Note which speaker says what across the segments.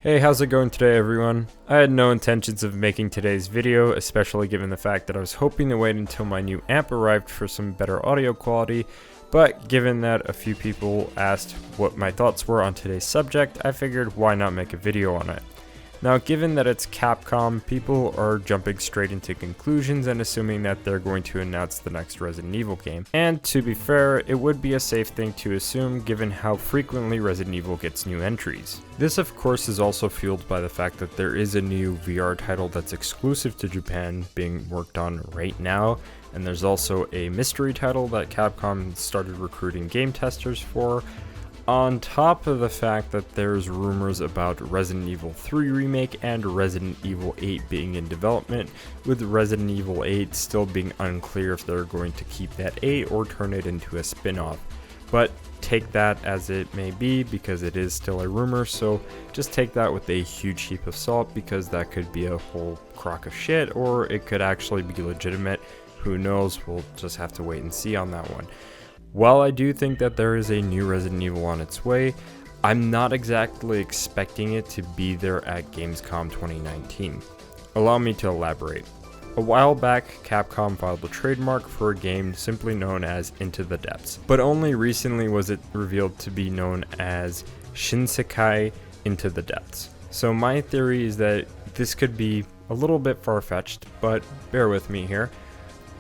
Speaker 1: Hey, how's it going today, everyone? I had no intentions of making today's video, especially given the fact that I was hoping to wait until my new amp arrived for some better audio quality, but given that a few people asked what my thoughts were on today's subject, I figured why not make a video on it. Now, given that it's Capcom, people are jumping straight into conclusions and assuming that they're going to announce the next Resident Evil game. And to be fair, it would be a safe thing to assume given how frequently Resident Evil gets new entries. This of course is also fueled by the fact that there is a new VR title that's exclusive to Japan being worked on right now, and there's also a mystery title that Capcom started recruiting game testers for. On top of the fact that there's rumors about Resident Evil 3 remake and Resident Evil 8 being in development, with Resident Evil 8 still being unclear if they're going to keep that 8 or turn it into a spin-off. But take that as it may be, because it is still a rumor, so just take that with a huge heap of salt, because that could be a whole crock of shit, or it could actually be legitimate. Who knows? We'll just have to wait and see on that one. While I do think that there is a new Resident Evil on its way, I'm not exactly expecting it to be there at Gamescom 2019. Allow me to elaborate. A while back, Capcom filed a trademark for a game simply known as Into the Depths, but only recently was it revealed to be known as Shinsekai Into the Depths. So my theory is that this could be a little bit far-fetched, but bear with me here.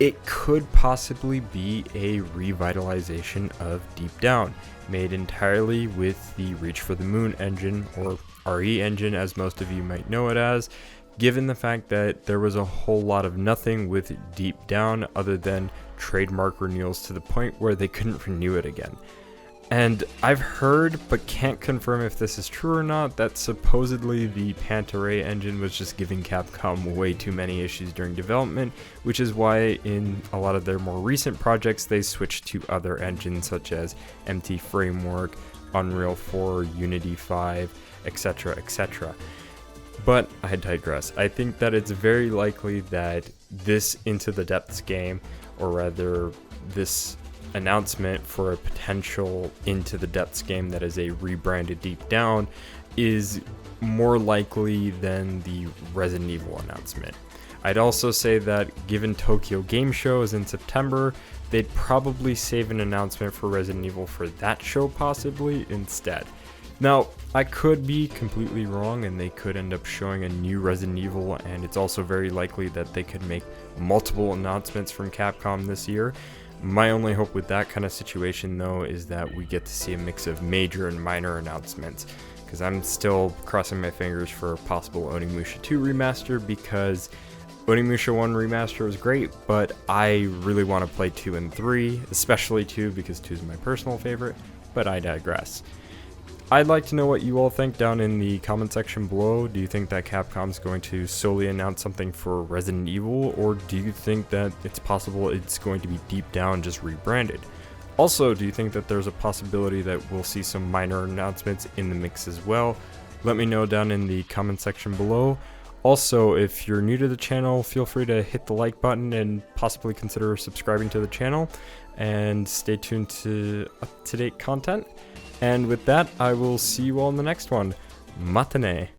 Speaker 1: It could possibly be a revitalization of Deep Down, made entirely with the Reach for the Moon engine, or RE engine as most of you might know it as, given the fact that there was a whole lot of nothing with Deep Down other than trademark renewals to the point where they couldn't renew it again. And I've heard, but can't confirm if this is true or not, that supposedly the Pantaray engine was just giving Capcom way too many issues during development, which is why in a lot of their more recent projects they switched to other engines such as MT Framework, Unreal 4, Unity 5, etc, etc. But I digress. I think that it's very likely that this Into the Depths game, or rather this announcement for a potential Into the Depths game that is a rebranded Deep Down, is more likely than the Resident Evil announcement. I'd also say that given Tokyo Game Show is in September, they'd probably save an announcement for Resident Evil for that show possibly instead. Now, I could be completely wrong and they could end up showing a new Resident Evil, and it's also very likely that they could make multiple announcements from Capcom this year. My only hope with that kind of situation though is that we get to see a mix of major and minor announcements, because I'm still crossing my fingers for a possible Onimusha 2 remaster, because Onimusha 1 remaster was great, but I really want to play 2 and 3, especially 2 because 2 is my personal favorite, but I digress. I'd like to know what you all think down in the comment section below. Do you think that Capcom's going to solely announce something for Resident Evil, or do you think that it's possible it's going to be Deep Down just rebranded? Also, do you think that there's a possibility that we'll see some minor announcements in the mix as well? Let me know down in the comment section below. Also, if you're new to the channel, feel free to hit the like button and possibly consider subscribing to the channel, and stay tuned to up-to-date content. And with that, I will see you all in the next one. Matane!